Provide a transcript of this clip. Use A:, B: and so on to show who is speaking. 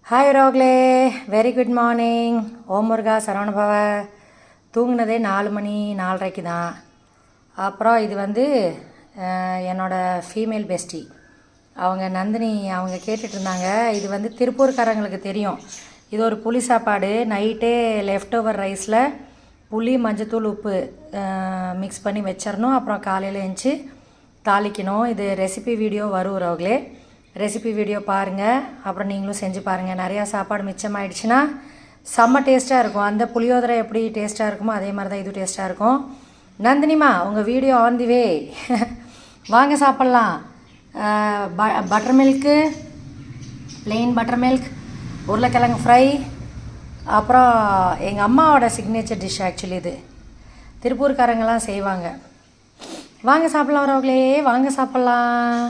A: Hi ரோக்லே, very good morning. Om Muruga Saravanabhava. தூங்கினதே 4 மணி 4:30 தான். அப்புறம் இது வந்து என்னோடய ஃபீமேல் பெஸ்டி அவங்க நந்தினி அவங்க கேட்டுட்ருந்தாங்க. இது வந்து திருப்பூர்காரங்களுக்கு தெரியும். இது ஒரு புளி சாப்பாடு. நைட்டே லெஃப்ட் ஓவர் ரைஸில் புளி மஞ்சத்தூள் உப்பு மிக்ஸ் பண்ணி வச்சிடணும். அப்புறம் காலையில் எழுந்துச்சி தாளிக்கணும். இது ரெசிபி வீடியோ வரும் ரோக்லே. ரெசிபி வீடியோ பாருங்கள், அப்புறம் நீங்களும் செஞ்சு பாருங்கள். நிறையா சாப்பாடு மிச்சமாகிடுச்சுன்னா செம்ம டேஸ்ட்டாக இருக்கும். அந்த புளியோதரை எப்படி டேஸ்ட்டாக இருக்குமோ அதே மாதிரி தான் இது டேஸ்ட்டாக இருக்கும். நந்தினிமா, உங்கள் வீடியோ ஆன் தி வே. வாங்க சாப்பிட்லாம். Butter milk, plain butter milk, உருளைக்கிழங்கு ஃப்ரை, அப்புறம் எங்கள் அம்மாவோட சிக்னேச்சர் டிஷ். ஆக்சுவலி இது திருப்பூர்காரங்கெல்லாம் செய்வாங்க. வாங்க சாப்பிட்லாம் வரவங்களே, வாங்க சாப்பிட்லாம்.